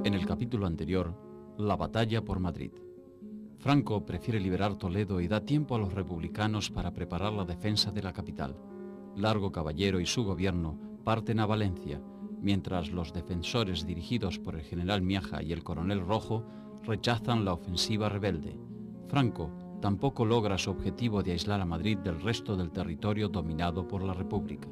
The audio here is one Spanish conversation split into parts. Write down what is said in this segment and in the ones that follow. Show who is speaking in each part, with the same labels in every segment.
Speaker 1: En el capítulo anterior, la batalla por Madrid. Franco prefiere liberar Toledo y da tiempo a los republicanos para preparar la defensa de la capital. Largo Caballero y su gobierno parten a Valencia, mientras los defensores dirigidos por el general Miaja y el coronel Rojo rechazan la ofensiva rebelde. Franco tampoco logra su objetivo de aislar a Madrid del resto del territorio dominado por la República.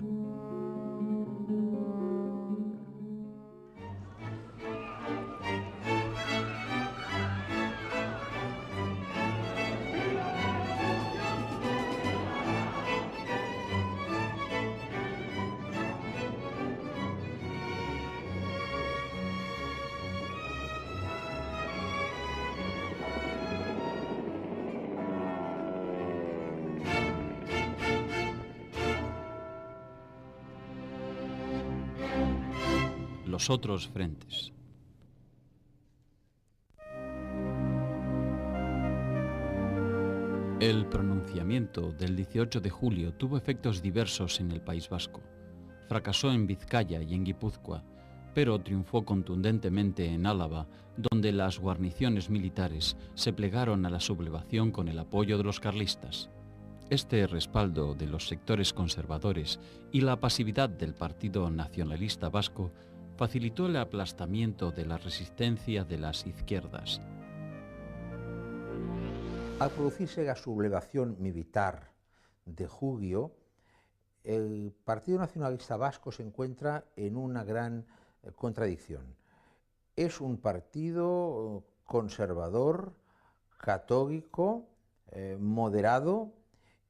Speaker 1: Los otros frentes. El pronunciamiento del 18 de julio tuvo efectos diversos en el País Vasco. Fracasó en Vizcaya y en Guipúzcoa, pero triunfó contundentemente en Álava, donde las guarniciones militares se plegaron a la sublevación con el apoyo de los carlistas. Este respaldo de los sectores conservadores y la pasividad del Partido Nacionalista Vasco facilitó el aplastamiento de la resistencia de las izquierdas.
Speaker 2: Al producirse la sublevación militar de julio, el Partido Nacionalista Vasco se encuentra en una gran contradicción. Es un partido conservador, católico, moderado,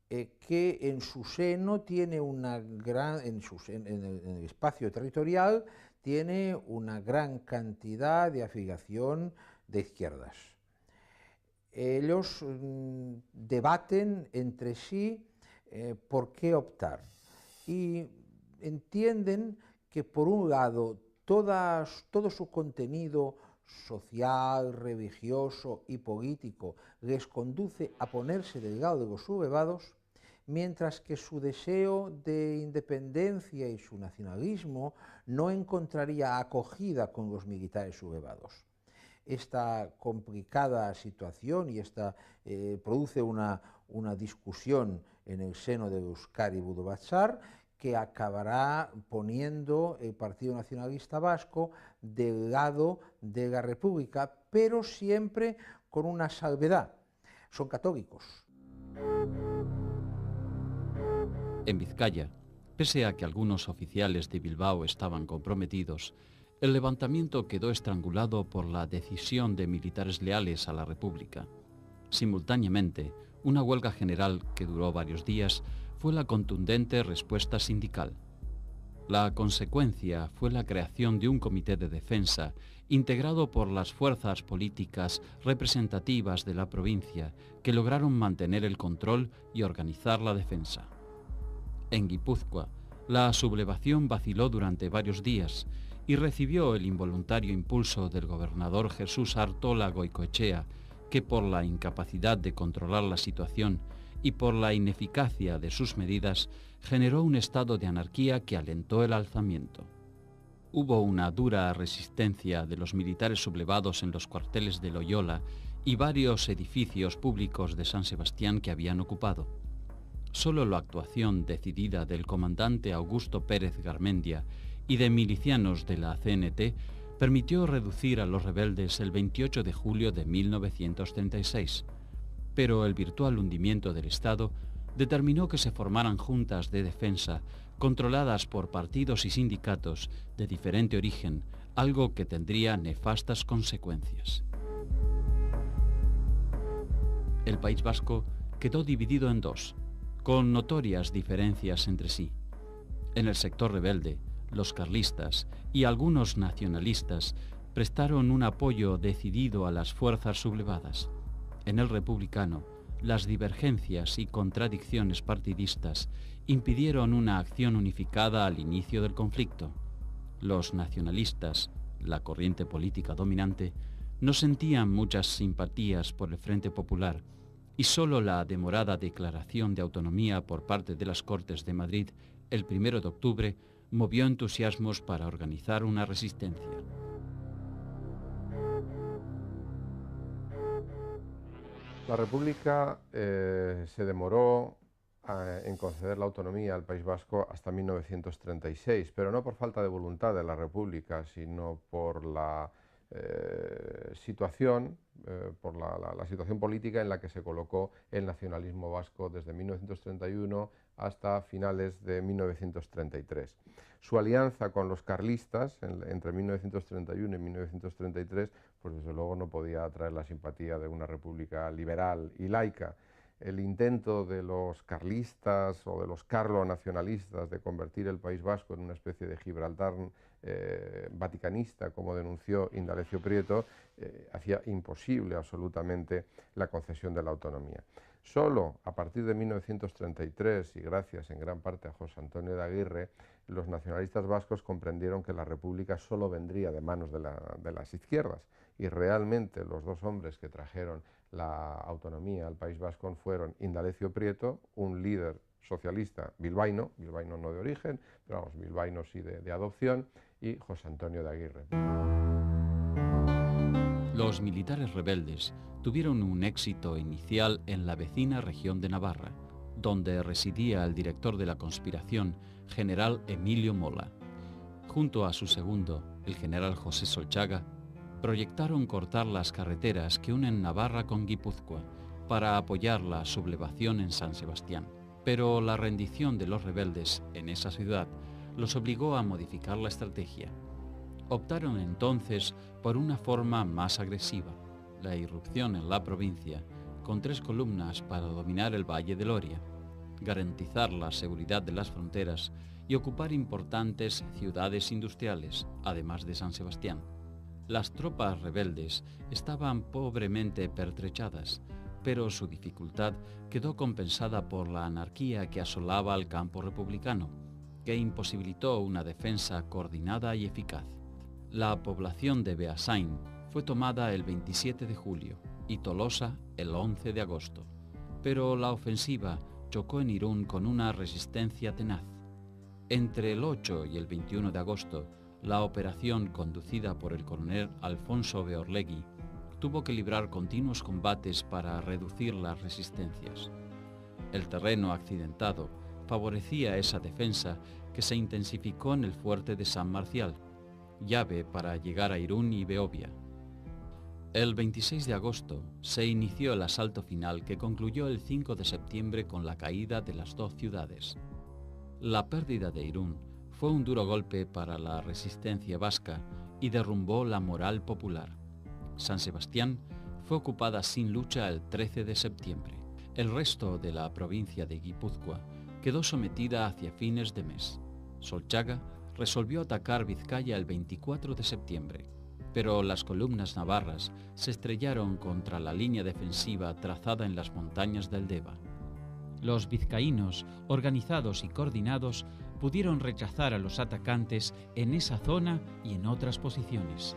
Speaker 2: que en su seno tiene una gran, en el espacio territorial, tiene una gran cantidad de afiliación de izquierdas. Ellos debaten entre sí por qué optar y entienden que por un lado todo su contenido social, religioso y político les conduce a ponerse del lado de los sublevados, mientras que su deseo de independencia y su nacionalismo no encontraría acogida con los militares sublevados. Esta complicada situación y produce una discusión en el seno de Euskadi Budvatzar que acabará poniendo el Partido Nacionalista Vasco del lado de la República, pero siempre con una salvedad: son católicos.
Speaker 1: En Vizcaya, pese a que algunos oficiales de Bilbao estaban comprometidos, el levantamiento quedó estrangulado por la decisión de militares leales a la República. Simultáneamente, una huelga general que duró varios días fue la contundente respuesta sindical. La consecuencia fue la creación de un comité de defensa integrado por las fuerzas políticas representativas de la provincia que lograron mantener el control y organizar la defensa. En Guipúzcoa, la sublevación vaciló durante varios días y recibió el involuntario impulso del gobernador Jesús Artola Goicoechea, que por la incapacidad de controlar la situación y por la ineficacia de sus medidas generó un estado de anarquía que alentó el alzamiento. Hubo una dura resistencia de los militares sublevados en los cuarteles de Loyola y varios edificios públicos de San Sebastián que habían ocupado. Solo la actuación decidida del comandante Augusto Pérez Garmendia y de milicianos de la CNT permitió reducir a los rebeldes el 28 de julio de 1936, pero el virtual hundimiento del Estado determinó que se formaran juntas de defensa controladas por partidos y sindicatos de diferente origen, algo que tendría nefastas consecuencias. El País Vasco quedó dividido en dos, con notorias diferencias entre sí. En el sector rebelde, los carlistas y algunos nacionalistas prestaron un apoyo decidido a las fuerzas sublevadas. En el republicano, las divergencias y contradicciones partidistas impidieron una acción unificada al inicio del conflicto. Los nacionalistas, la corriente política dominante, no sentían muchas simpatías por el Frente Popular y solo la demorada declaración de autonomía por parte de las Cortes de Madrid el 1 de octubre movió entusiasmos para organizar una resistencia.
Speaker 3: La República se demoró en conceder la autonomía al País Vasco hasta 1936, pero no por falta de voluntad de la República, sino por la situación, por la situación política en la que se colocó el nacionalismo vasco desde 1931 hasta finales de 1933. Su alianza con los carlistas entre 1931 y 1933, pues desde luego no podía atraer la simpatía de una república liberal y laica. El intento de los carlistas o de los carlo-nacionalistas de convertir el País Vasco en una especie de Gibraltar vaticanista, como denunció Indalecio Prieto, hacía imposible absolutamente la concesión de la autonomía. Solo a partir de 1933, y gracias en gran parte a José Antonio de Aguirre, los nacionalistas vascos comprendieron que la República solo vendría de manos de las izquierdas, y realmente los dos hombres que trajeron la autonomía al País Vasco fueron Indalecio Prieto, un líder socialista bilbaíno no de origen, pero vamos, bilbaíno sí de adopción, y José Antonio de Aguirre.
Speaker 1: Los militares rebeldes tuvieron un éxito inicial en la vecina región de Navarra, donde residía el director de la conspiración, general Emilio Mola. Junto a su segundo, el general José Solchaga, proyectaron cortar las carreteras que unen Navarra con Guipúzcoa para apoyar la sublevación en San Sebastián. Pero la rendición de los rebeldes en esa ciudad los obligó a modificar la estrategia. Optaron entonces por una forma más agresiva, la irrupción en la provincia, con 3 columnas para dominar el Valle del Oria, garantizar la seguridad de las fronteras y ocupar importantes ciudades industriales, además de San Sebastián. Las tropas rebeldes estaban pobremente pertrechadas, pero su dificultad quedó compensada por la anarquía que asolaba al campo republicano, que imposibilitó una defensa coordinada y eficaz. La población de Beasain fue tomada el 27 de julio y Tolosa el 11 de agosto, pero la ofensiva chocó en Irún con una resistencia tenaz. Entre el 8 y el 21 de agosto, la operación conducida por el coronel Alfonso Beorlegui tuvo que librar continuos combates para reducir las resistencias. El terreno accidentado favorecía esa defensa que se intensificó en el fuerte de San Marcial, llave para llegar a Irún y Beovia. El 26 de agosto se inició el asalto final que concluyó el 5 de septiembre con la caída de las 2 ciudades. La pérdida de Irún fue un duro golpe para la resistencia vasca y derrumbó la moral popular. San Sebastián fue ocupada sin lucha el 13 de septiembre. El resto de la provincia de Guipúzcoa quedó sometida hacia fines de mes. Solchaga resolvió atacar Vizcaya el 24 de septiembre, pero las columnas navarras se estrellaron contra la línea defensiva trazada en las montañas del Deva. Los vizcaínos, organizados y coordinados, pudieron rechazar a los atacantes en esa zona y en otras posiciones.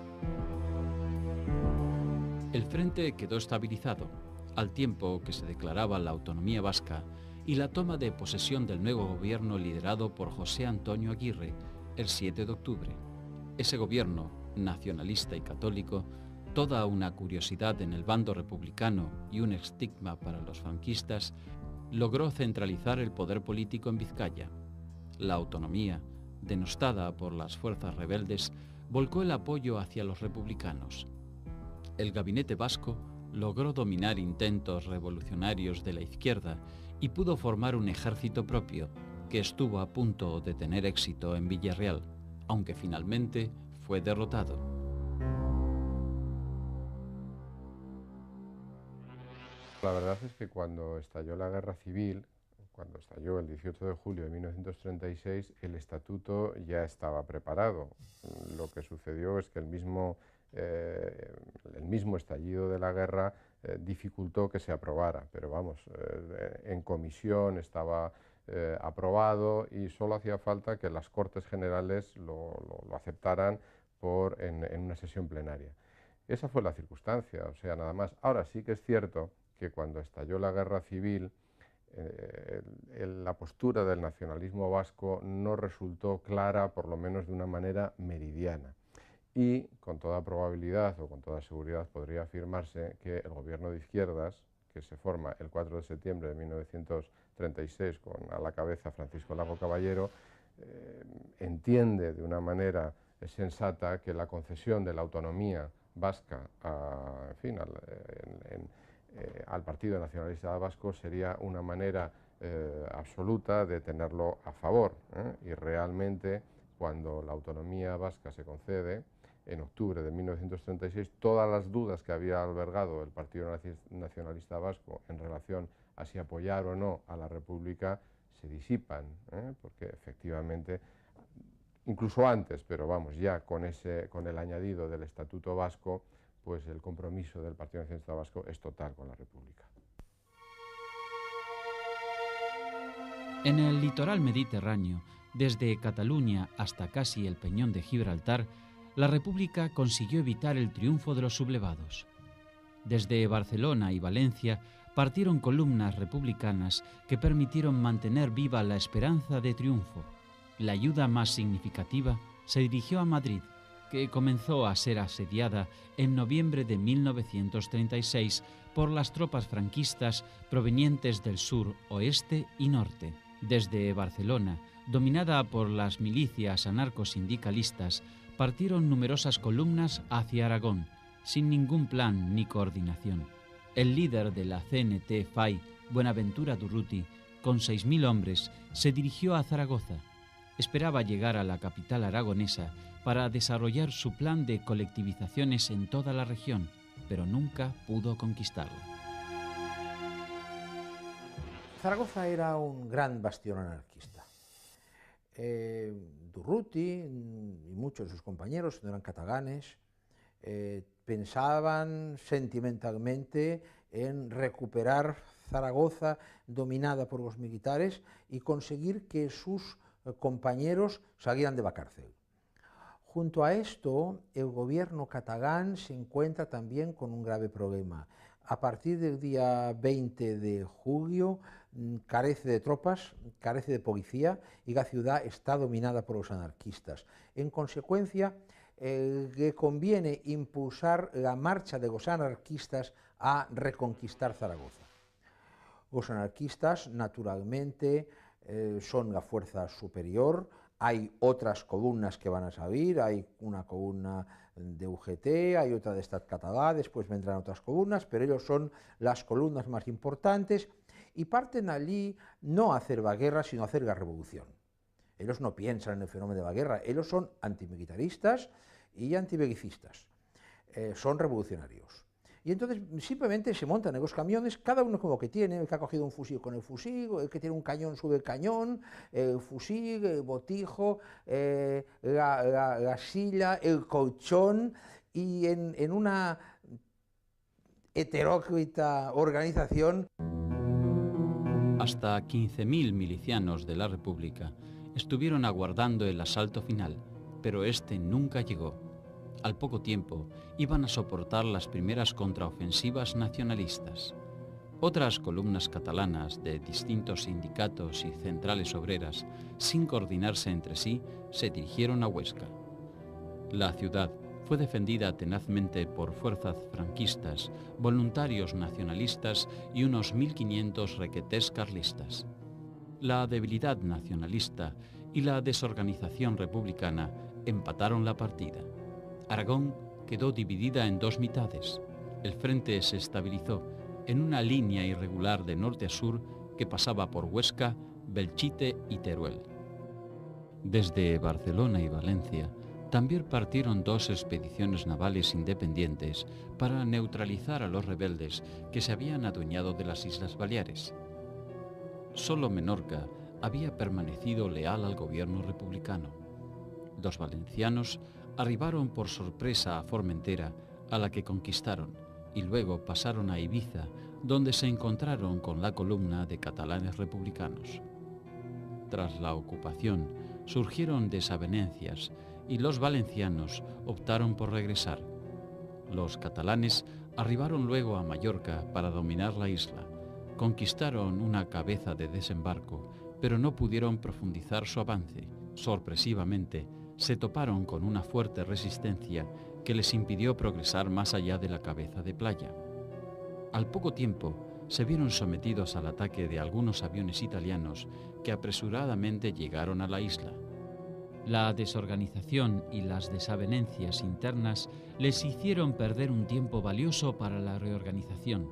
Speaker 1: El frente quedó estabilizado, al tiempo que se declaraba la autonomía vasca y la toma de posesión del nuevo gobierno liderado por José Antonio Aguirre el 7 de octubre. Ese gobierno, nacionalista y católico, toda una curiosidad en el bando republicano y un estigma para los franquistas, logró centralizar el poder político en Vizcaya. La autonomía, denostada por las fuerzas rebeldes, volcó el apoyo hacia los republicanos. El gabinete vasco logró dominar intentos revolucionarios de la izquierda y pudo formar un ejército propio, que estuvo a punto de tener éxito en Villarreal, aunque finalmente fue derrotado.
Speaker 3: La verdad es que cuando estalló la guerra civil, cuando estalló el 18 de julio de 1936, el estatuto ya estaba preparado. Lo que sucedió es que el mismo estallido de la guerra dificultó que se aprobara, pero vamos, en comisión estaba aprobado y solo hacía falta que las Cortes Generales lo aceptaran en una sesión plenaria. Esa fue la circunstancia, o sea, nada más. Ahora sí que es cierto que cuando estalló la guerra civil, la postura del nacionalismo vasco no resultó clara, por lo menos de una manera meridiana. Y con toda probabilidad o con toda seguridad podría afirmarse que el gobierno de izquierdas, que se forma el 4 de septiembre de 1936 con a la cabeza Francisco Lago Caballero, entiende de una manera sensata que la concesión de la autonomía vasca al Partido Nacionalista Vasco sería una manera absoluta de tenerlo a favor, y realmente cuando la autonomía vasca se concede en octubre de 1936, todas las dudas que había albergado el Partido Nacionalista Vasco en relación a si apoyar o no a la República se disipan, porque efectivamente, incluso antes, pero vamos, ya con el añadido del Estatuto Vasco, pues el compromiso del Partido Nacionalista Vasco es total con la República.
Speaker 1: En el litoral mediterráneo, desde Cataluña hasta casi el Peñón de Gibraltar, la República consiguió evitar el triunfo de los sublevados. Desde Barcelona y Valencia partieron columnas republicanas que permitieron mantener viva la esperanza de triunfo. La ayuda más significativa se dirigió a Madrid, que comenzó a ser asediada en noviembre de 1936 por las tropas franquistas provenientes del sur, oeste y norte. Desde Barcelona, dominada por las milicias anarcosindicalistas, partieron numerosas columnas hacia Aragón, sin ningún plan ni coordinación. El líder de la CNT-FAI, Buenaventura Durruti, con 6.000 hombres, se dirigió a Zaragoza. Esperaba llegar a la capital aragonesa para desarrollar su plan de colectivizaciones en toda la región, pero nunca pudo conquistarla.
Speaker 2: Zaragoza era un gran bastión anarquista. Durruti y muchos de sus compañeros, no eran catalanes, pensaban sentimentalmente en recuperar Zaragoza dominada por los militares y conseguir que sus compañeros salieran de la cárcel. Junto a esto, el gobierno catalán se encuentra también con un grave problema. A partir del día 20 de julio carece de tropas, carece de policía y la ciudad está dominada por los anarquistas. En consecuencia, le conviene impulsar la marcha de los anarquistas a reconquistar Zaragoza. Los anarquistas, naturalmente, son la fuerza superior. Hay otras columnas que van a salir, hay una columna de UGT, hay otra de Estat Català, después vendrán otras columnas, pero ellos son las columnas más importantes y parten allí no a hacer la guerra, sino a hacer la revolución. Ellos no piensan en el fenómeno de la guerra, ellos son antimilitaristas y antibelicistas, son revolucionarios. Y entonces simplemente se montan en los camiones, cada uno como que tiene, el que ha cogido un fusil con el fusil, el que tiene un cañón sube el cañón, el fusil, el botijo, la silla, el colchón, y en una heteróclita organización.
Speaker 1: Hasta 15.000 milicianos de la República estuvieron aguardando el asalto final, pero este nunca llegó. Al poco tiempo, iban a soportar las primeras contraofensivas nacionalistas. Otras columnas catalanas de distintos sindicatos y centrales obreras, sin coordinarse entre sí, se dirigieron a Huesca. La ciudad fue defendida tenazmente por fuerzas franquistas, voluntarios nacionalistas y unos 1.500 requetés carlistas. La debilidad nacionalista y la desorganización republicana empataron la partida. Aragón quedó dividida en dos mitades. El frente se estabilizó en una línea irregular de norte a sur que pasaba por Huesca, Belchite y Teruel. Desde Barcelona y Valencia también partieron dos expediciones navales independientes para neutralizar a los rebeldes que se habían adueñado de las Islas Baleares. Solo Menorca había permanecido leal al gobierno republicano. Los valencianos arribaron por sorpresa a Formentera, a la que conquistaron, y luego pasaron a Ibiza, donde se encontraron con la columna de catalanes republicanos. Tras la ocupación, surgieron desavenencias y los valencianos optaron por regresar. Los catalanes arribaron luego a Mallorca para dominar la isla. Conquistaron una cabeza de desembarco, pero no pudieron profundizar su avance. Sorpresivamente, se toparon con una fuerte resistencia que les impidió progresar más allá de la cabeza de playa. Al poco tiempo, se vieron sometidos al ataque de algunos aviones italianos que apresuradamente llegaron a la isla. La desorganización y las desavenencias internas les hicieron perder un tiempo valioso para la reorganización,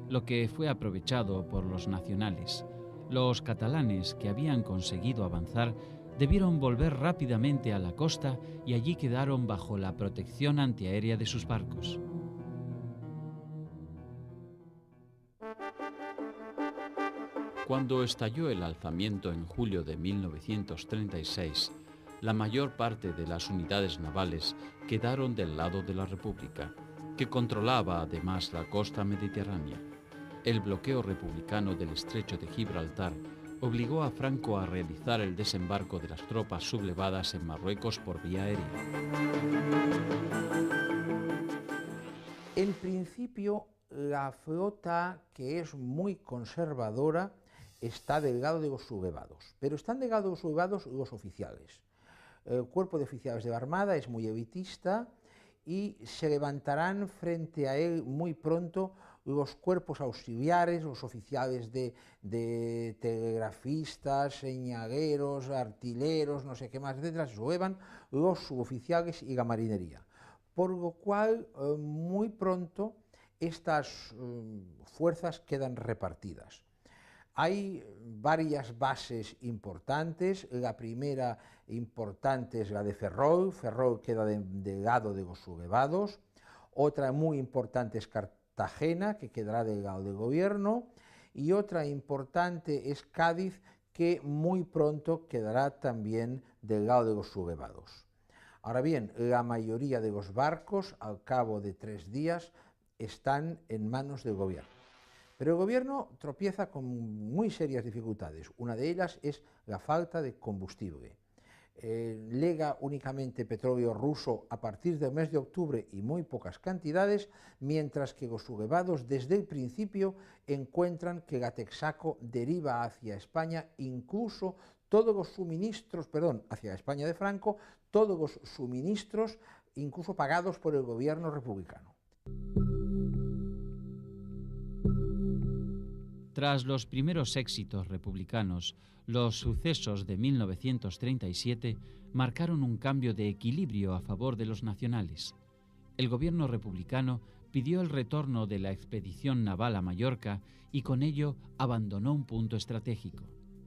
Speaker 1: lo que fue aprovechado por los nacionales. Los catalanes, que habían conseguido avanzar, debieron volver rápidamente a la costa y allí quedaron bajo la protección antiaérea de sus barcos. Cuando estalló el alzamiento en julio de 1936, la mayor parte de las unidades navales quedaron del lado de la República, que controlaba además la costa mediterránea. El bloqueo republicano del estrecho de Gibraltar obligó a Franco a realizar el desembarco de las tropas sublevadas en Marruecos por vía aérea.
Speaker 2: En principio, la flota, que es muy conservadora, está del lado de los sublevados, pero están del lado de los sublevados los oficiales. El cuerpo de oficiales de la Armada es muy elitista y se levantarán frente a él muy pronto los cuerpos auxiliares, los oficiales de telegrafistas, señaleros, artilleros, no sé qué más, etcétera, se suelevan los suboficiales y la marinería. Por lo cual, muy pronto estas fuerzas quedan repartidas. Hay varias bases importantes. La primera importante es la de Ferrol. Ferrol queda del lado de los sublevados. Otra muy importante es Cartagena, que quedará del lado del gobierno. Y otra importante es Cádiz, que muy pronto quedará también del lado de los sublevados. Ahora bien, la mayoría de los barcos, al cabo de 3 días, están en manos del gobierno. Pero el gobierno tropieza con muy serias dificultades. Una de ellas es la falta de combustible. Lega únicamente petróleo ruso a partir del mes de octubre y muy pocas cantidades, mientras que los sublevados desde el principio encuentran que la Texaco deriva hacia España incluso todos los suministros, hacia España de Franco, todos los suministros incluso pagados por el gobierno republicano.
Speaker 1: Tras los primeros éxitos republicanos, los sucesos de 1937 marcaron un cambio de equilibrio a favor de los nacionales. El gobierno republicano pidió el retorno de la expedición naval a Mallorca y con ello abandonó un punto estratégico.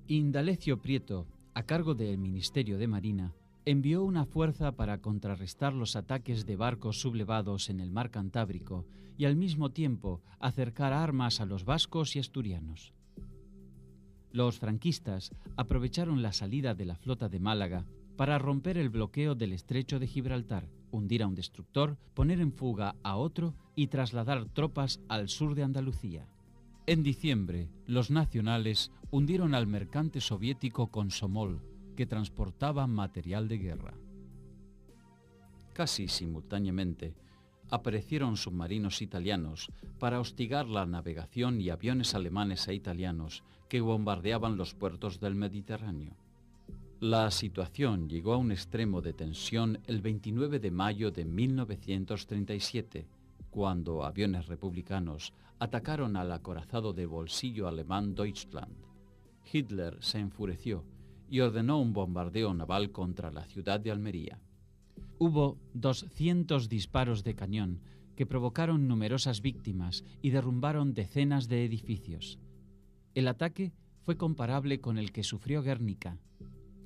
Speaker 1: Indalecio Prieto, a cargo del Ministerio de Marina, envió una fuerza para contrarrestar los ataques de barcos sublevados en el mar Cantábrico y al mismo tiempo acercar armas a los vascos y asturianos. Los franquistas aprovecharon la salida de la flota de Málaga para romper el bloqueo del estrecho de Gibraltar, hundir a un destructor, poner en fuga a otro y trasladar tropas al sur de Andalucía. En diciembre, los nacionales hundieron al mercante soviético Komsomol, que transportaba material de guerra. Casi simultáneamente, aparecieron submarinos italianos para hostigar la navegación y aviones alemanes e italianos que bombardeaban los puertos del Mediterráneo. La situación llegó a un extremo de tensión el 29 de mayo de 1937, cuando aviones republicanos atacaron al acorazado de bolsillo alemán Deutschland. Hitler se enfureció y ordenó un bombardeo naval contra la ciudad de Almería. Hubo 200 disparos de cañón que provocaron numerosas víctimas y derrumbaron decenas de edificios. El ataque fue comparable con el que sufrió Guernica.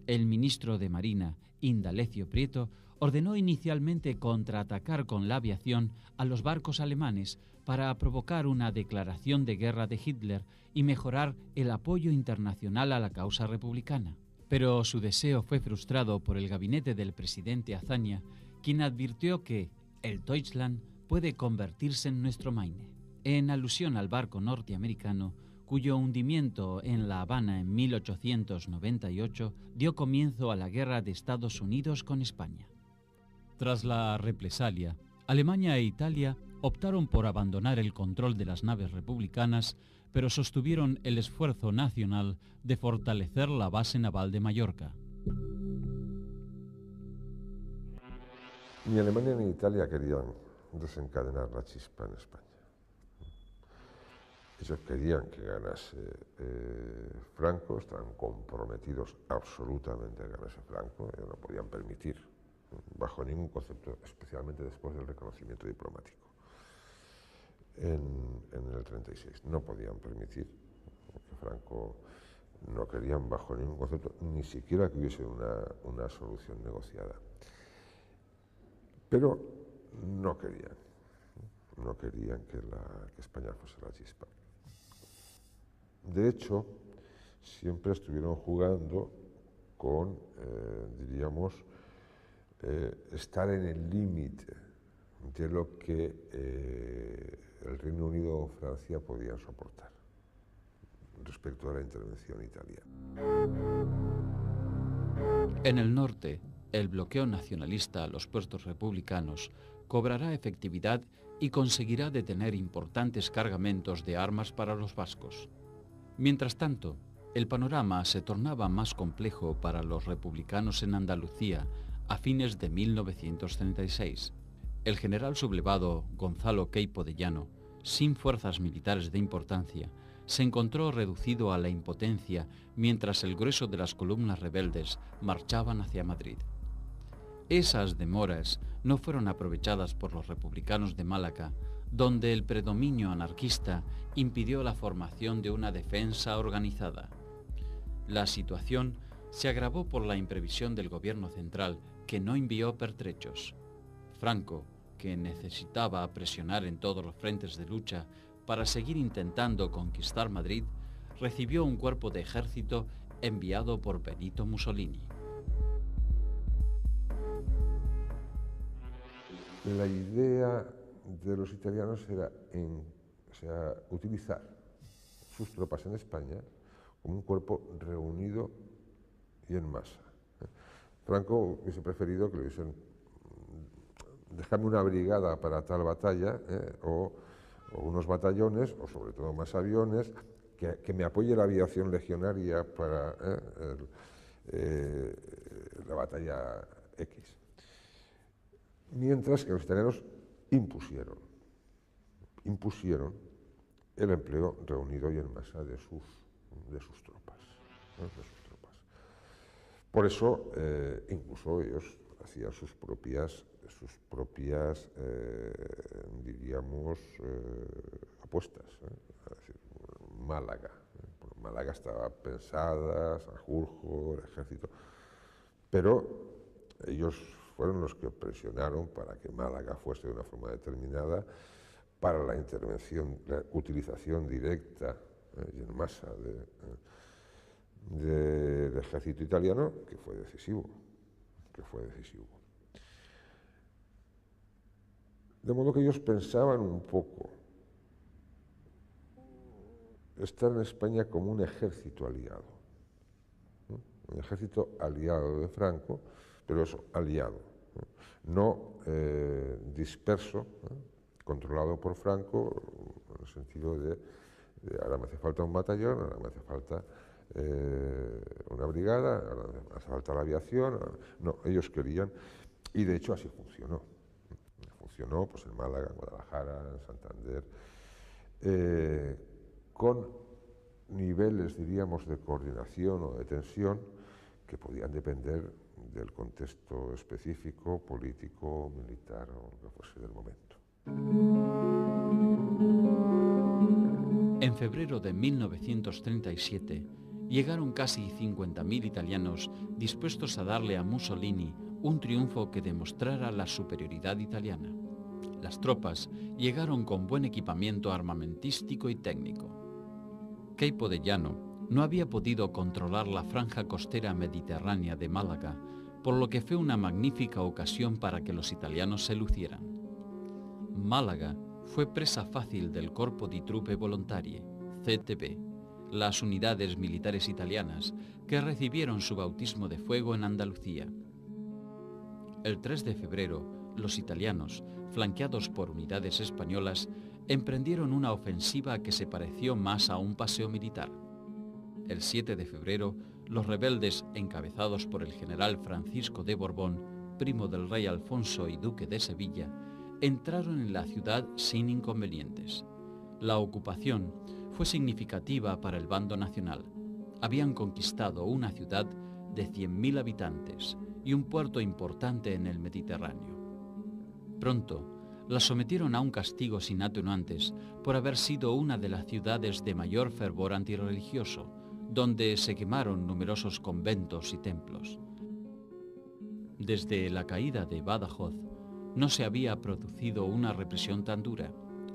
Speaker 1: El ministro de Marina, Indalecio Prieto, ordenó inicialmente contraatacar con la aviación a los barcos alemanes para provocar una declaración de guerra de Hitler y mejorar el apoyo internacional a la causa republicana. Pero su deseo fue frustrado por el gabinete del presidente Azaña, quien advirtió que el Deutschland puede convertirse en nuestro Maine, en alusión al barco norteamericano cuyo hundimiento en La Habana en 1898 dio comienzo a la guerra de Estados Unidos con España. Tras la represalia, Alemania e Italia optaron por abandonar el control de las naves republicanas, pero sostuvieron el esfuerzo nacional de fortalecer la base naval de Mallorca.
Speaker 4: Ni Alemania ni Italia querían desencadenar la chispa en España. Ellos querían que ganase Franco, estaban comprometidos absolutamente a ganarse Franco, ellos no podían permitir, bajo ningún concepto, especialmente después del reconocimiento diplomático en el 36, no podían permitir que Franco, no querían bajo ningún concepto, ni siquiera que hubiese una solución negociada. Pero no querían que España fuese la chispa. De hecho, siempre estuvieron jugando con, diríamos, estar en el límite de lo que el Reino Unido o Francia podían soportar respecto a la intervención italiana.
Speaker 1: En el norte, el bloqueo nacionalista a los puertos republicanos cobrará efectividad y conseguirá detener importantes cargamentos de armas para los vascos. Mientras tanto, el panorama se tornaba más complejo para los republicanos en Andalucía a fines de 1936. El general sublevado Gonzalo Queipo de Llano, sin fuerzas militares de importancia, se encontró reducido a la impotencia mientras el grueso de las columnas rebeldes marchaban hacia Madrid. Esas demoras no fueron aprovechadas por los republicanos de Málaga, donde el predominio anarquista impidió la formación de una defensa organizada. La situación se agravó por la imprevisión del gobierno central, que no envió pertrechos. Franco, que necesitaba presionar en todos los frentes de lucha para seguir intentando conquistar Madrid, recibió un cuerpo de ejército enviado por Benito Mussolini.
Speaker 4: La idea de los italianos era utilizar sus tropas en España como un cuerpo reunido y en masa. Franco hubiese preferido que le hubiesen dejado una brigada para tal batalla, o unos batallones, o sobre todo más aviones, que me apoye la aviación legionaria para la batalla X. Mientras que los italianos impusieron el empleo reunido y en masa de sus tropas. Por eso, incluso ellos hacían sus propias diríamos, apuestas. Es decir, Málaga. Málaga estaba pensada, Sanjurjo, el ejército, pero ellos fueron los que presionaron para que Málaga fuese de una forma determinada para la intervención, la utilización directa y en masa del ejército italiano, que fue decisivo. De modo que ellos pensaban un poco estar en España como un ejército aliado, ¿no? Un ejército aliado de Franco, pero eso, aliado, no disperso, controlado por Franco, en el sentido de ahora me hace falta un batallón, ahora me hace falta una brigada, ahora me hace falta la aviación. No, ellos querían, y de hecho así funcionó. Funcionó pues, en Málaga, en Guadalajara, en Santander, con niveles, diríamos, de coordinación o de tensión que podían depender del contexto específico, político, militar o lo que fuese del momento.
Speaker 1: En febrero de 1937 llegaron casi 50.000 italianos dispuestos a darle a Mussolini un triunfo que demostrara la superioridad italiana. Las tropas llegaron con buen equipamiento armamentístico y técnico. Queipo de Llano no había podido controlar la franja costera mediterránea de Málaga, por lo que fue una magnífica ocasión para que los italianos se lucieran. Málaga fue presa fácil del Corpo di Truppe Volontarie, CTV, las unidades militares italianas que recibieron su bautismo de fuego en Andalucía. El 3 de febrero, los italianos, flanqueados por unidades españolas, emprendieron una ofensiva que se pareció más a un paseo militar. El 7 de febrero, los rebeldes, encabezados por el general Francisco de Borbón, primo del rey Alfonso y duque de Sevilla, entraron en la ciudad sin inconvenientes. La ocupación fue significativa para el bando nacional. Habían conquistado una ciudad de 100.000 habitantes y un puerto importante en el Mediterráneo. Pronto, la sometieron a un castigo sin atenuantes por haber sido una de las ciudades de mayor fervor antirreligioso, donde se quemaron numerosos conventos y templos. Desde la caída de Badajoz, no se había producido una represión tan dura,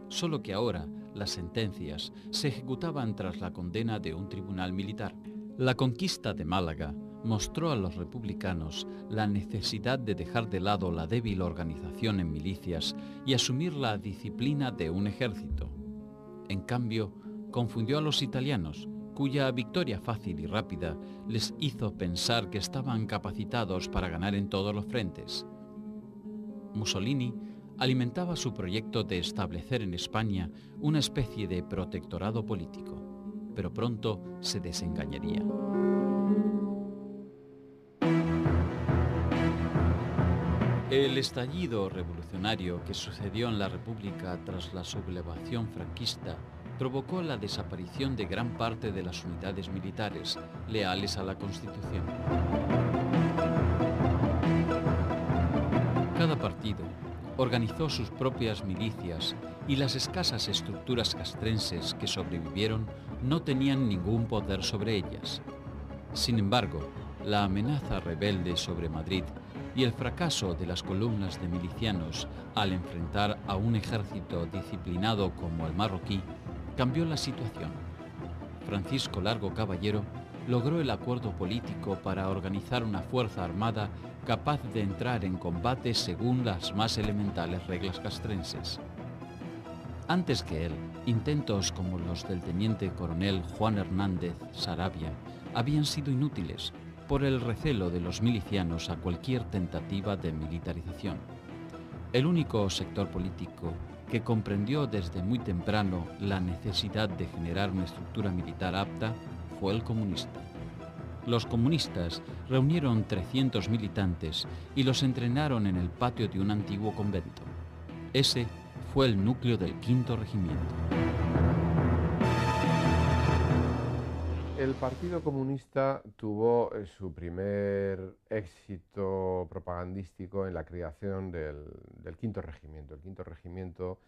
Speaker 1: solo que ahora las sentencias se ejecutaban tras la condena de un tribunal militar. La conquista de Málaga mostró a los republicanos la necesidad de dejar de lado la débil organización en milicias y asumir la disciplina de un ejército. En cambio, confundió a los italianos, cuya victoria fácil y rápida les hizo pensar que estaban capacitados para ganar en todos los frentes. Mussolini alimentaba su proyecto de establecer en España una especie de protectorado político, pero pronto se desengañaría. El estallido revolucionario que sucedió en la República tras la sublevación franquista provocó la desaparición de gran parte de las unidades militares leales a la Constitución. Cada partido organizó sus propias milicias y las escasas estructuras castrenses que sobrevivieron no tenían ningún poder sobre ellas. Sin embargo, la amenaza rebelde sobre Madrid y el fracaso de las columnas de milicianos al enfrentar a un ejército disciplinado como el marroquí cambió la situación. Francisco Largo Caballero logró el acuerdo político para organizar una fuerza armada capaz de entrar en combate según las más elementales reglas castrenses. Antes que él, intentos como los del teniente coronel Juan Hernández Saravia habían sido inútiles por el recelo de los milicianos a cualquier tentativa de militarización. El único sector político que comprendió desde muy temprano la necesidad de generar una estructura militar apta fue el comunista. Los comunistas reunieron 300 militantes y los entrenaron en el patio de un antiguo convento. Ese fue el núcleo del Quinto Regimiento.
Speaker 3: El Partido Comunista tuvo su primer éxito propagandístico en la creación del Quinto Regimiento. El Quinto Regimiento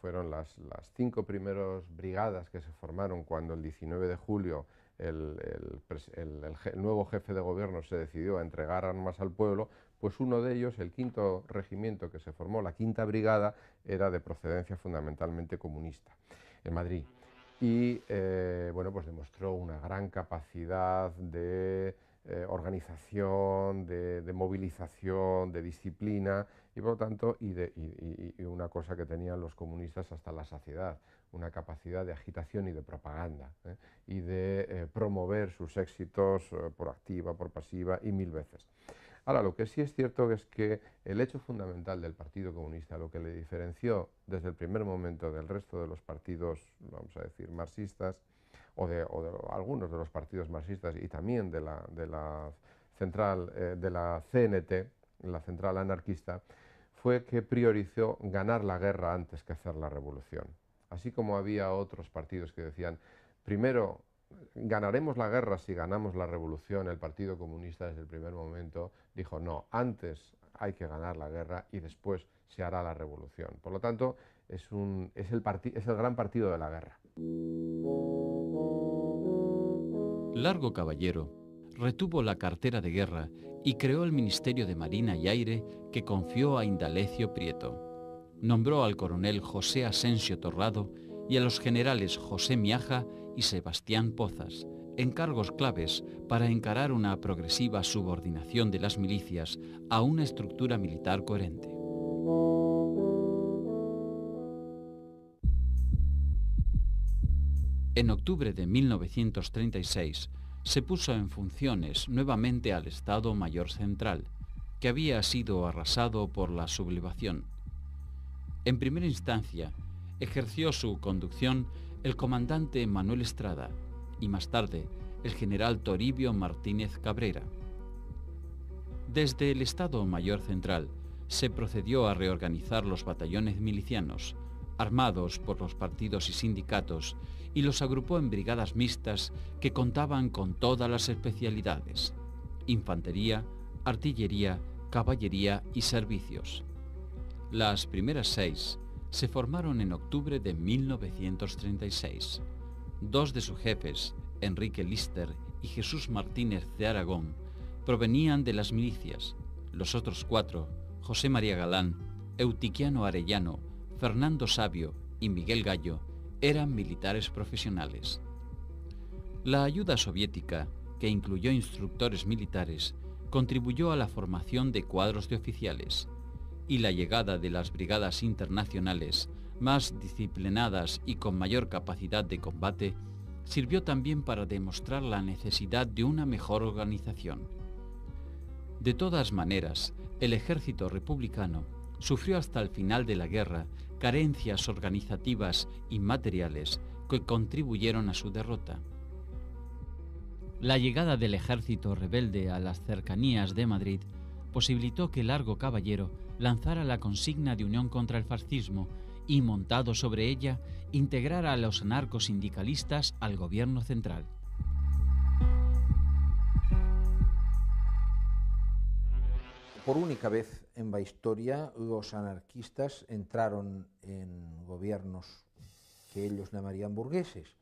Speaker 3: fueron las 5 primeras brigadas que se formaron cuando el 19 de julio el nuevo jefe de gobierno se decidió a entregar armas al pueblo. Pues uno de ellos, el Quinto Regimiento que se formó, la Quinta Brigada, era de procedencia fundamentalmente comunista, en Madrid. Y bueno, pues demostró una gran capacidad de organización, de movilización, de disciplina y por lo tanto y una cosa que tenían los comunistas hasta la saciedad, una capacidad de agitación y de propaganda y de promover sus éxitos por activa, por pasiva y 1000 veces. Ahora, lo que sí es cierto es que el hecho fundamental del Partido Comunista, lo que le diferenció desde el primer momento del resto de los partidos, vamos a decir, marxistas, o de algunos de los partidos marxistas y también de la central, de la CNT, la central anarquista, fue que priorizó ganar la guerra antes que hacer la revolución. Así como había otros partidos que decían, primero, ganaremos la guerra si ganamos la revolución, el Partido Comunista desde el primer momento dijo no, antes hay que ganar la guerra y después se hará la revolución. Por lo tanto, es el gran partido de la guerra.
Speaker 1: Largo Caballero retuvo la cartera de guerra y creó el Ministerio de Marina y Aire que confió a Indalecio Prieto. Nombró al coronel José Asensio Torrado y a los generales José Miaja y Sebastián Pozas, en cargos claves para encarar una progresiva subordinación de las milicias a una estructura militar coherente. En octubre de 1936 se puso en funciones nuevamente al Estado Mayor Central, que había sido arrasado por la sublevación. En primera instancia, ejerció su conducción el comandante Manuel Estrada y más tarde el general Toribio Martínez Cabrera. Desde el Estado Mayor Central se procedió a reorganizar los batallones milicianos, armados por los partidos y sindicatos, y los agrupó en brigadas mixtas que contaban con todas las especialidades: infantería, artillería, caballería y servicios. Las primeras 6 se formaron en octubre de 1936. 2 de sus jefes, Enrique Lister y Jesús Martínez de Aragón, provenían de las milicias. Los otros 4, José María Galán, Eutiquiano Arellano, Fernando Sabio y Miguel Gallo, eran militares profesionales. La ayuda soviética, que incluyó instructores militares, contribuyó a la formación de cuadros de oficiales, y la llegada de las brigadas internacionales, más disciplinadas y con mayor capacidad de combate, sirvió también para demostrar la necesidad de una mejor organización. De todas maneras, el ejército republicano sufrió hasta el final de la guerra carencias organizativas y materiales que contribuyeron a su derrota. La llegada del ejército rebelde a las cercanías de Madrid posibilitó que Largo Caballero lanzara la consigna de unión contra el fascismo y, montado sobre ella, integrara a los anarcosindicalistas al gobierno central.
Speaker 2: Por única vez en la historia, los anarquistas entraron en gobiernos que ellos llamarían burgueses.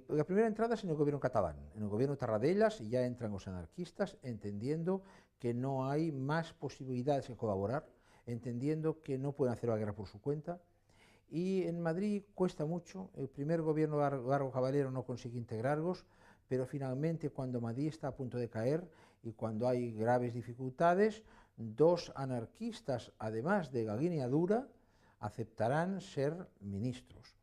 Speaker 2: La primera entrada es en el gobierno catalán. En el gobierno de Tarradellas ya entran los anarquistas entendiendo que no hay más posibilidades de colaborar, entendiendo que no pueden hacer la guerra por su cuenta. Y en Madrid cuesta mucho. El primer gobierno de Largo Caballero no consigue integrarlos, pero finalmente, cuando Madrid está a punto de caer y cuando hay graves dificultades, 2 anarquistas, además de la línea dura, aceptarán ser ministros,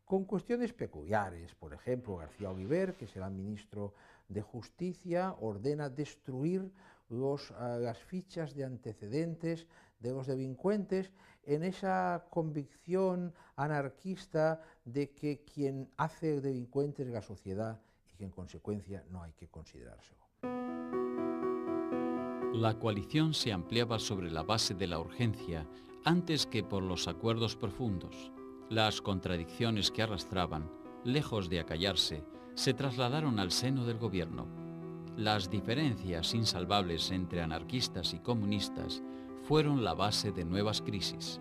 Speaker 2: con cuestiones peculiares. Por ejemplo, García Oliver, que será ministro de Justicia, ordena destruir las fichas de antecedentes de los delincuentes, en esa convicción anarquista de que quien hace el delincuente es la sociedad y que en consecuencia no hay que considerárselo.
Speaker 1: La coalición se ampliaba sobre la base de la urgencia antes que por los acuerdos profundos. Las contradicciones que arrastraban, lejos de acallarse, se trasladaron al seno del gobierno. Las diferencias insalvables entre anarquistas y comunistas fueron la base de nuevas crisis.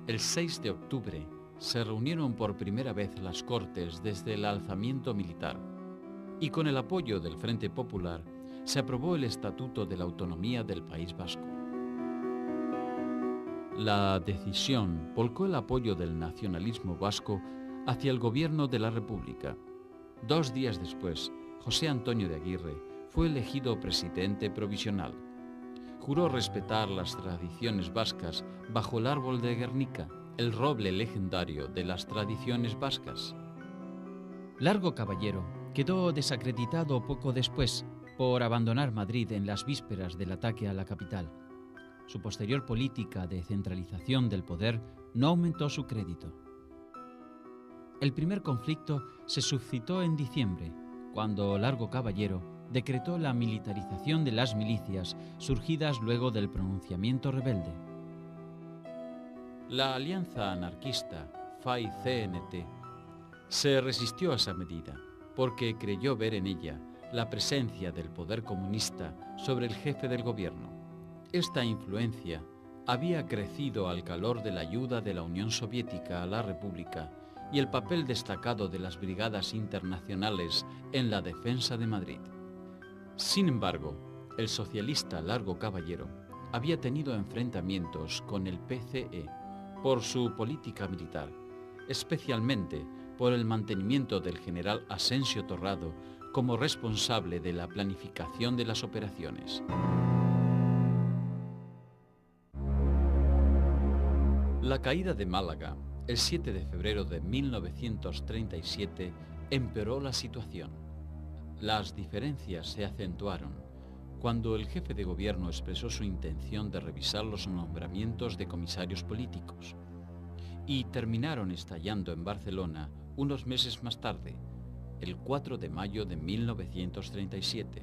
Speaker 1: El 6 de octubre se reunieron por primera vez las Cortes desde el alzamiento militar, y con el apoyo del Frente Popular se aprobó el Estatuto de la Autonomía del País Vasco. La decisión volcó el apoyo del nacionalismo vasco hacia el gobierno de la República. 2 días después, José Antonio de Aguirre fue elegido presidente provisional. Juró respetar las tradiciones vascas bajo el árbol de Guernica, el roble legendario de las tradiciones vascas. Largo Caballero quedó desacreditado poco después por abandonar Madrid en las vísperas del ataque a la capital. Su posterior política de centralización del poder no aumentó su crédito. El primer conflicto se suscitó en diciembre, cuando Largo Caballero decretó la militarización de las milicias surgidas luego del pronunciamiento rebelde. La alianza anarquista FAI-CNT se resistió a esa medida porque creyó ver en ella la presencia del poder comunista sobre el jefe del gobierno. Esta influencia había crecido al calor de la ayuda de la Unión Soviética a la República y el papel destacado de las brigadas internacionales en la defensa de Madrid. Sin embargo, el socialista Largo Caballero había tenido enfrentamientos con el PCE por su política militar, especialmente por el mantenimiento del general Asensio Torrado como responsable de la planificación de las operaciones. La caída de Málaga, el 7 de febrero de 1937, empeoró la situación. Las diferencias se acentuaron cuando el jefe de gobierno expresó su intención de revisar los nombramientos de comisarios políticos, y terminaron estallando en Barcelona unos meses más tarde, el 4 de mayo de 1937,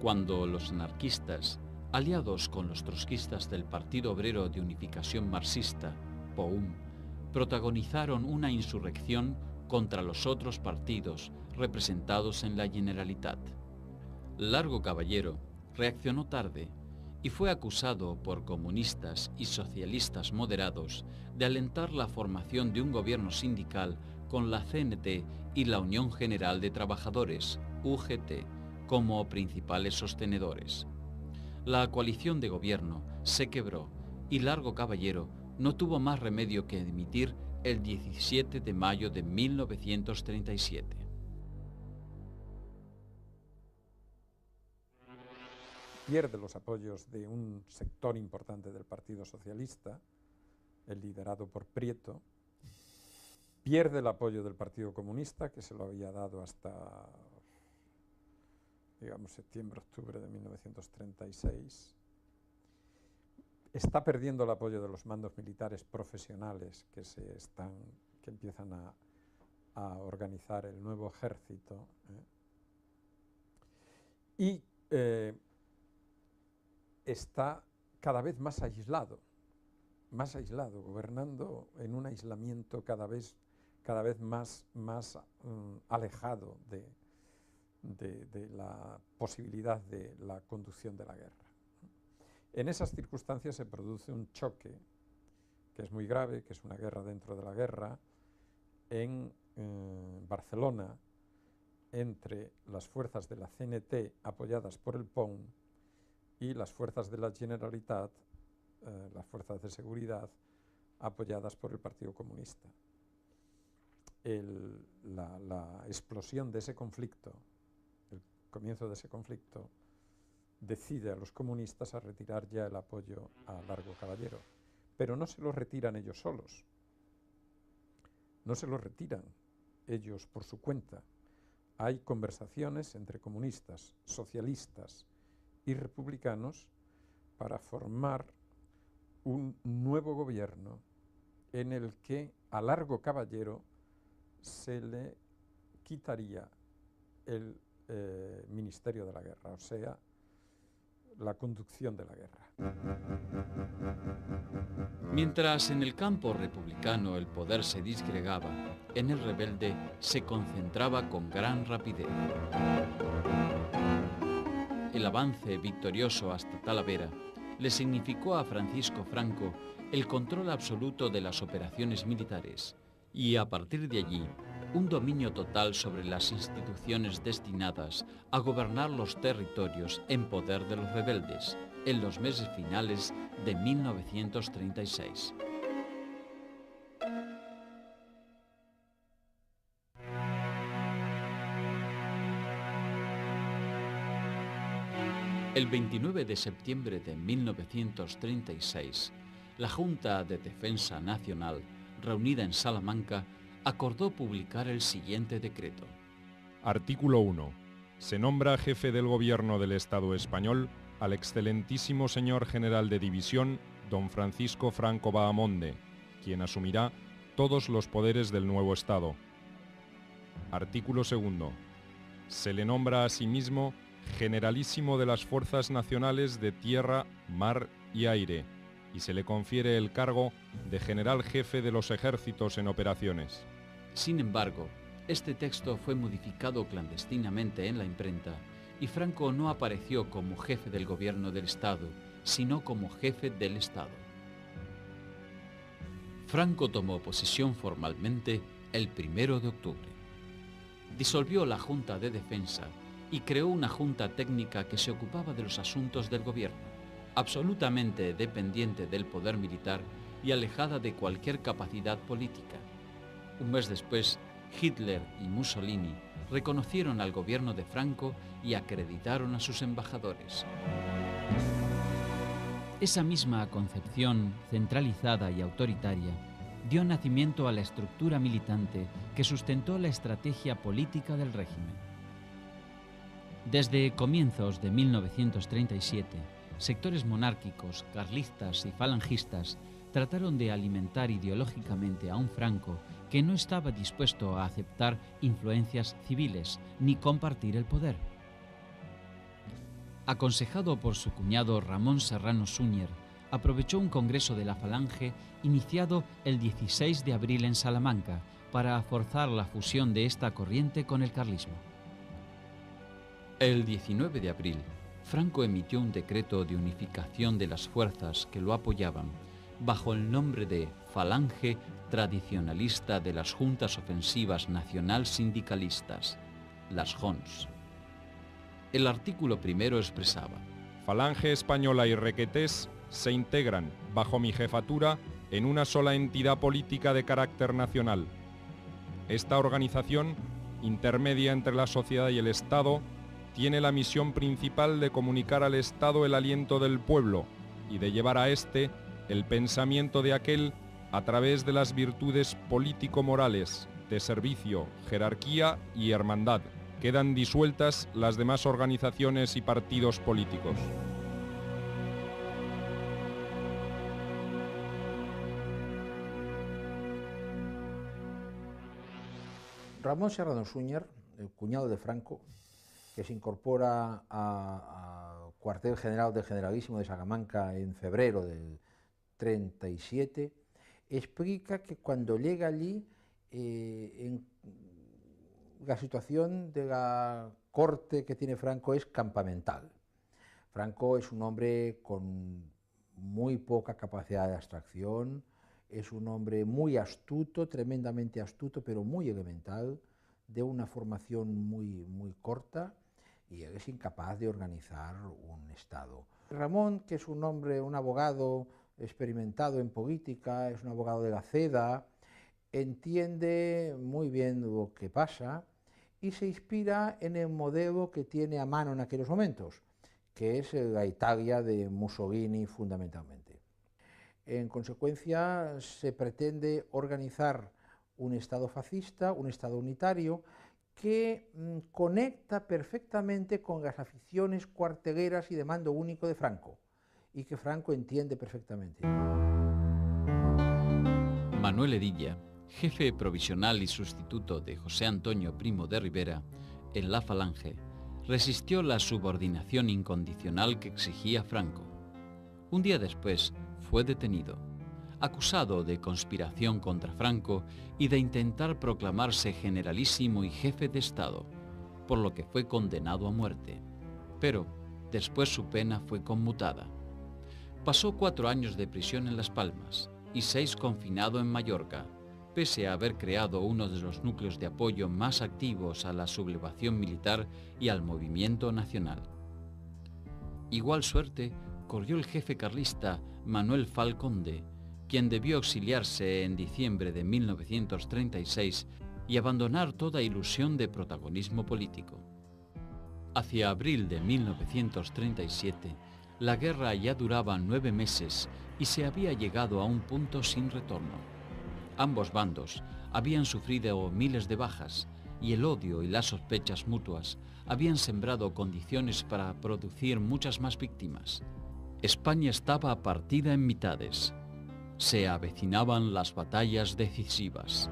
Speaker 1: cuando los anarquistas, aliados con los trotskistas del Partido Obrero de Unificación Marxista, POUM, protagonizaron una insurrección contra los otros partidos representados en la Generalitat. Largo Caballero reaccionó tarde y fue acusado por comunistas y socialistas moderados de alentar la formación de un gobierno sindical con la CNT y la Unión General de Trabajadores, UGT, como principales sostenedores. La coalición de gobierno se quebró y Largo Caballero no tuvo más remedio que dimitir el 17 de mayo de 1937.
Speaker 5: Pierde los apoyos de un sector importante del Partido Socialista, el liderado por Prieto, pierde el apoyo del Partido Comunista, que se lo había dado hasta, digamos, septiembre-octubre de 1936, está perdiendo el apoyo de los mandos militares profesionales que empiezan a organizar el nuevo ejército, y está cada vez más aislado, gobernando en un aislamiento cada vez más alejado de la posibilidad de la conducción de la guerra. En esas circunstancias se produce un choque que es muy grave, que es una guerra dentro de la guerra, en Barcelona, entre las fuerzas de la CNT apoyadas por el PON y las fuerzas de la Generalitat, las fuerzas de seguridad apoyadas por el Partido Comunista. La explosión de ese conflicto, el comienzo de ese conflicto, decide a los comunistas a retirar ya el apoyo a Largo Caballero, pero no se lo retiran ellos solos, no se lo retiran ellos por su cuenta. Hay conversaciones entre comunistas, socialistas y republicanos para formar un nuevo gobierno en el que a Largo Caballero se le quitaría el Ministerio de la Guerra, o sea, la conducción de la guerra.
Speaker 1: Mientras en el campo republicano el poder se disgregaba, en el rebelde se concentraba con gran rapidez. El avance victorioso hasta Talavera le significó a Francisco Franco el control absoluto de las operaciones militares y a partir de allí un dominio total sobre las instituciones destinadas a gobernar los territorios en poder de los rebeldes en los meses finales de 1936. El 29 de septiembre de 1936, la Junta de Defensa Nacional, reunida en Salamanca, acordó publicar el siguiente decreto.
Speaker 6: Artículo 1. Se nombra jefe del Gobierno del Estado español al excelentísimo señor general de división, don Francisco Franco Bahamonde, quien asumirá todos los poderes del nuevo Estado. Artículo 2. Se le nombra asimismo generalísimo de las fuerzas nacionales de tierra, mar y aire, y se le confiere el cargo de general jefe de los ejércitos en operaciones.
Speaker 1: Sin embargo, este texto fue modificado clandestinamente en la imprenta y Franco no apareció como jefe del gobierno del Estado, sino como jefe del Estado. Franco tomó posesión formalmente el 1 de octubre. Disolvió la Junta de Defensa y creó una junta técnica que se ocupaba de los asuntos del gobierno, absolutamente dependiente del poder militar y alejada de cualquier capacidad política. Un mes después, Hitler y Mussolini reconocieron al gobierno de Franco y acreditaron a sus embajadores. Esa misma concepción centralizada y autoritaria dio nacimiento a la estructura militante que sustentó la estrategia política del régimen. Desde comienzos de 1937, sectores monárquicos, carlistas y falangistas trataron de alimentar ideológicamente a un Franco que no estaba dispuesto a aceptar influencias civiles ni compartir el poder. Aconsejado por su cuñado Ramón Serrano Súñer, aprovechó un congreso de la Falange iniciado el 16 de abril en Salamanca para forzar la fusión de esta corriente con el carlismo. El 19 de abril, Franco emitió un decreto de unificación de las fuerzas que lo apoyaban bajo el nombre de Falange Tradicionalista de las Juntas Ofensivas Nacional Sindicalistas, las JONS. El artículo primero expresaba:
Speaker 6: Falange Española y Requetés se integran, bajo mi jefatura, en una sola entidad política de carácter nacional. Esta organización, intermedia entre la sociedad y el Estado, tiene la misión principal de comunicar al Estado el aliento del pueblo y de llevar a éste el pensamiento de aquel a través de las virtudes político-morales, de servicio, jerarquía y hermandad. Quedan disueltas las demás organizaciones y partidos políticos.
Speaker 2: Ramón Serrano Súñer, el cuñado de Franco, que se incorpora al cuartel general del Generalísimo de Salamanca en febrero del 37, explica que cuando llega allí la situación de la corte que tiene Franco es campamental. Franco es un hombre con muy poca capacidad de abstracción, es un hombre muy astuto, tremendamente astuto, pero muy elemental, de una formación muy corta, y él es incapaz de organizar un Estado. Ramón, que es un hombre, un abogado experimentado en política, es un abogado de la CEDA, entiende muy bien lo que pasa y se inspira en el modelo que tiene a mano en aquellos momentos, que es la Italia de Mussolini fundamentalmente. En consecuencia, se pretende organizar un Estado fascista, un Estado unitario, que conecta perfectamente con las aficiones cuarteleras y de mando único de Franco, y que Franco entiende perfectamente.
Speaker 1: Manuel Hedilla, jefe provisional y sustituto de José Antonio Primo de Rivera en la Falange, resistió la subordinación incondicional que exigía Franco. Un día después fue detenido, acusado de conspiración contra Franco y de intentar proclamarse generalísimo y jefe de Estado, por lo que fue condenado a muerte. Pero después su pena fue conmutada. Pasó 4 años de prisión en Las Palmas y 6 confinado en Mallorca, pese a haber creado uno de los núcleos de apoyo más activos a la sublevación militar y al movimiento nacional. Igual suerte corrió el jefe carlista Manuel Falconde, quien debió exiliarse en diciembre de 1936 y abandonar toda ilusión de protagonismo político. Hacia abril de 1937, la guerra ya duraba 9 meses y se había llegado a un punto sin retorno. Ambos bandos habían sufrido miles de bajas y el odio y las sospechas mutuas habían sembrado condiciones para producir muchas más víctimas. España estaba partida en mitades. Se avecinaban las batallas decisivas.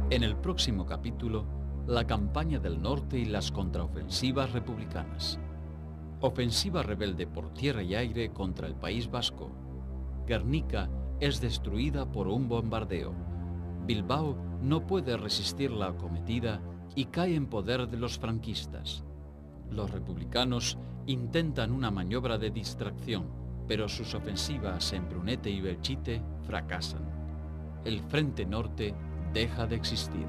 Speaker 1: En el próximo capítulo, la campaña del norte y las contraofensivas republicanas. Ofensiva rebelde por tierra y aire contra el País Vasco. Guernica es destruida por un bombardeo. Bilbao no puede resistir la acometida y cae en poder de los franquistas. Los republicanos intentan una maniobra de distracción, pero sus ofensivas en Brunete y Belchite fracasan. El Frente Norte deja de existir.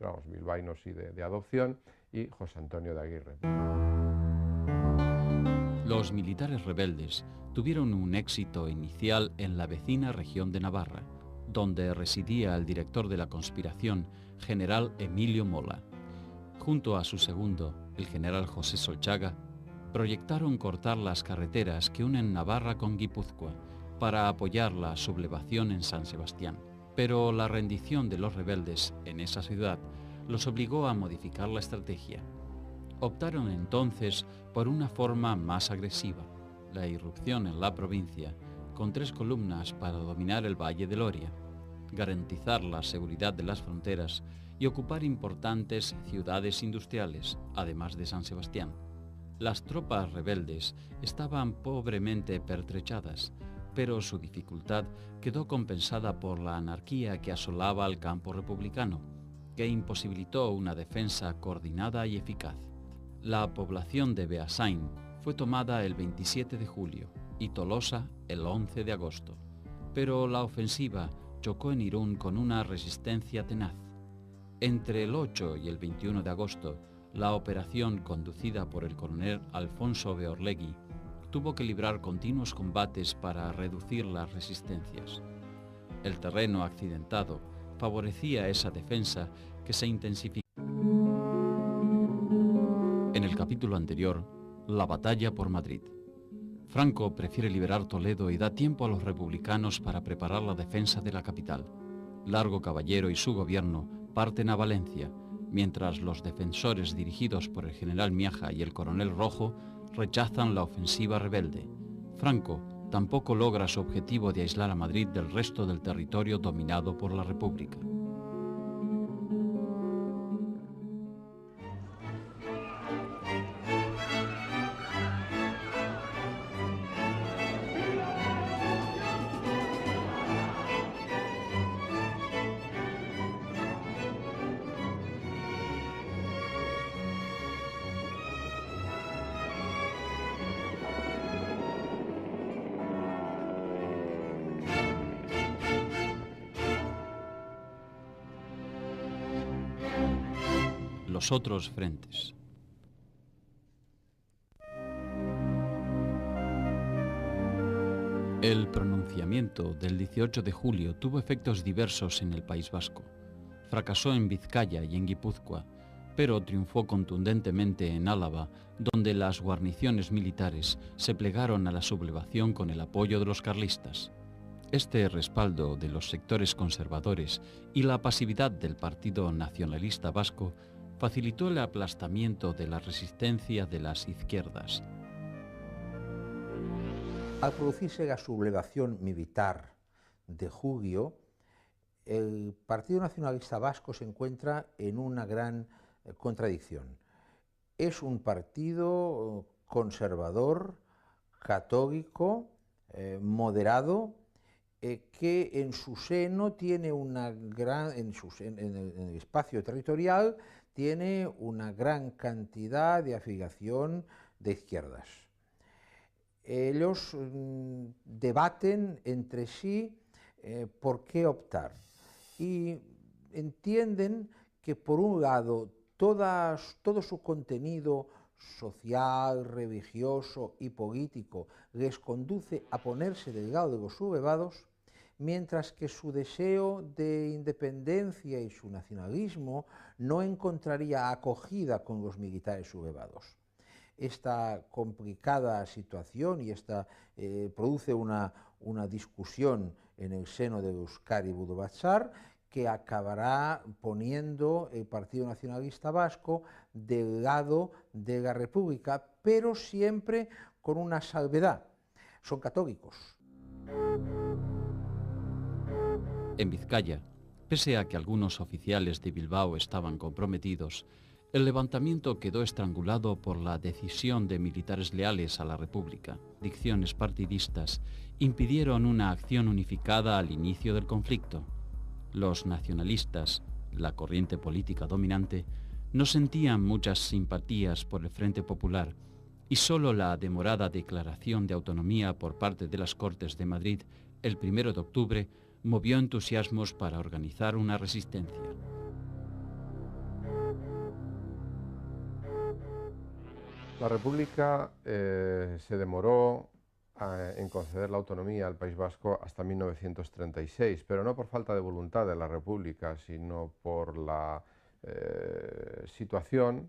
Speaker 3: pero vamos, bilbaínos sí de adopción, y José Antonio de Aguirre.
Speaker 1: Los militares rebeldes tuvieron un éxito inicial en la vecina región de Navarra, donde residía el director de la conspiración, general Emilio Mola. Junto a su segundo, el general José Solchaga, proyectaron cortar las carreteras que unen Navarra con Guipúzcoa para apoyar la sublevación en San Sebastián. Pero la rendición de los rebeldes en esa ciudad los obligó a modificar la estrategia. Optaron entonces por una forma más agresiva, la irrupción en la provincia, con 3 columnas para dominar el Valle del Oria, garantizar la seguridad de las fronteras y ocupar importantes ciudades industriales, además de San Sebastián. Las tropas rebeldes estaban pobremente pertrechadas, pero su dificultad quedó compensada por la anarquía que asolaba al campo republicano, que imposibilitó una defensa coordinada y eficaz. La población de Beasain fue tomada el 27 de julio y Tolosa el 11 de agosto, pero la ofensiva chocó en Irún con una resistencia tenaz. Entre el 8 y el 21 de agosto, la operación conducida por el coronel Alfonso Beorlegui tuvo que librar continuos combates para reducir las resistencias. El terreno accidentado favorecía esa defensa que se intensificó. En el capítulo anterior, la batalla por Madrid. Franco prefiere liberar Toledo y da tiempo a los republicanos para preparar la defensa de la capital. Largo Caballero y su gobierno parten a Valencia, mientras los defensores dirigidos por el general Miaja y el coronel Rojo rechazan la ofensiva rebelde. Franco tampoco logra su objetivo de aislar a Madrid del resto del territorio dominado por la República. Los otros frentes. El pronunciamiento del 18 de julio tuvo efectos diversos en el País Vasco. Fracasó en Vizcaya y en Guipúzcoa, pero triunfó contundentemente en Álava, donde las guarniciones militares se plegaron a la sublevación con el apoyo de los carlistas. Este respaldo de los sectores conservadores y la pasividad del Partido Nacionalista Vasco facilitó el aplastamiento de la resistencia de las izquierdas.
Speaker 2: Al producirse la sublevación militar de julio, el Partido Nacionalista Vasco se encuentra en una gran contradicción. Es un partido conservador, católico, moderado, que en su seno tiene una gran, en el espacio territorial, tiene una gran cantidad de afiliación de izquierdas. Ellos debaten entre sí por qué optar y entienden que por un lado todo su contenido social, religioso y político les conduce a ponerse del lado de los sublevados, mientras que su deseo de independencia y su nacionalismo no encontraría acogida con los militares sublevados. Esta complicada situación y esta produce una discusión en el seno de Euskadi Budó-Batzar que acabará poniendo el Partido Nacionalista Vasco del lado de la República, pero siempre con una salvedad: son católicos.
Speaker 1: En Vizcaya, pese a que algunos oficiales de Bilbao estaban comprometidos, el levantamiento quedó estrangulado por la decisión de militares leales a la República. Dicciones partidistas impidieron una acción unificada al inicio del conflicto. Los nacionalistas, la corriente política dominante, no sentían muchas simpatías por el Frente Popular y solo la demorada declaración de autonomía por parte de las Cortes de Madrid el 1 de octubre movió entusiasmos para organizar una resistencia.
Speaker 3: La República se demoró en conceder la autonomía al País Vasco hasta 1936, pero no por falta de voluntad de la República, sino por la situación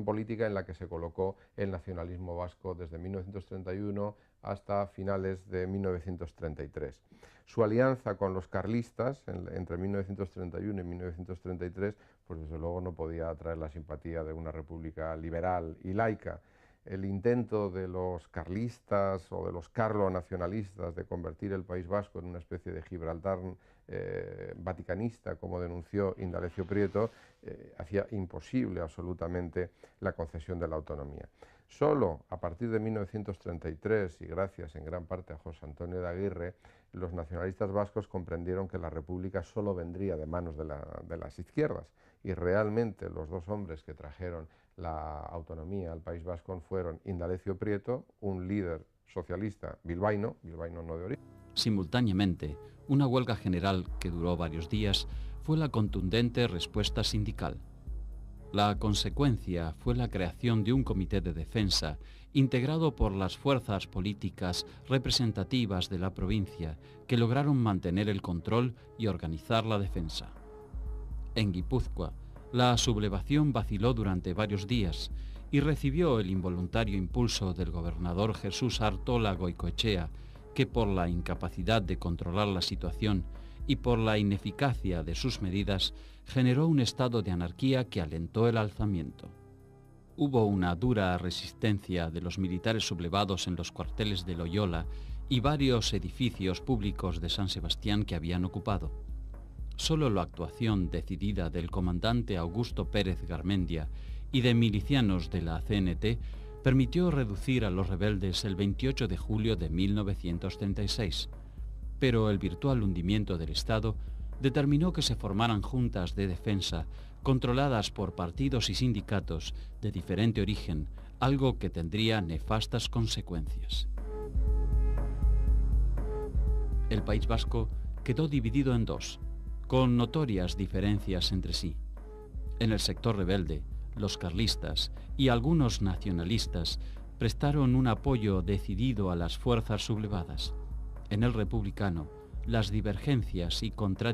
Speaker 3: política en la que se colocó el nacionalismo vasco desde 1931 hasta finales de 1933. Su alianza con los carlistas entre 1931 y 1933, pues desde luego no podía atraer la simpatía de una república liberal y laica. El intento de los carlistas o de los carlo-nacionalistas de convertir el País Vasco en una especie de Gibraltar vaticanista, como denunció Indalecio Prieto, hacía imposible absolutamente la concesión de la autonomía. Solo a partir de 1933, y gracias en gran parte a José Antonio de Aguirre, los nacionalistas vascos comprendieron que la República solo vendría de manos de las izquierdas, y realmente los dos hombres que trajeron la autonomía al País Vasco fueron Indalecio Prieto, un líder socialista bilbaíno no de origen.
Speaker 1: Simultáneamente, una huelga general que duró varios días fue la contundente respuesta sindical. La consecuencia fue la creación de un comité de defensa integrado por las fuerzas políticas representativas de la provincia que lograron mantener el control y organizar la defensa. En Guipúzcoa, la sublevación vaciló durante varios días y recibió el involuntario impulso del gobernador Jesús Artola Goicoechea, que por la incapacidad de controlar la situación y por la ineficacia de sus medidas generó un estado de anarquía que alentó el alzamiento. Hubo una dura resistencia de los militares sublevados en los cuarteles de Loyola y varios edificios públicos de San Sebastián que habían ocupado. Solo la actuación decidida del comandante Augusto Pérez Garmendia y de milicianos de la CNT permitió reducir a los rebeldes el 28 de julio de 1936, pero el virtual hundimiento del Estado determinó que se formaran juntas de defensa controladas por partidos y sindicatos de diferente origen, algo que tendría nefastas consecuencias. El País Vasco quedó dividido en dos, con notorias diferencias entre sí. En el sector rebelde, los carlistas y algunos nacionalistas prestaron un apoyo decidido a las fuerzas sublevadas. En el republicano, las divergencias y contradicciones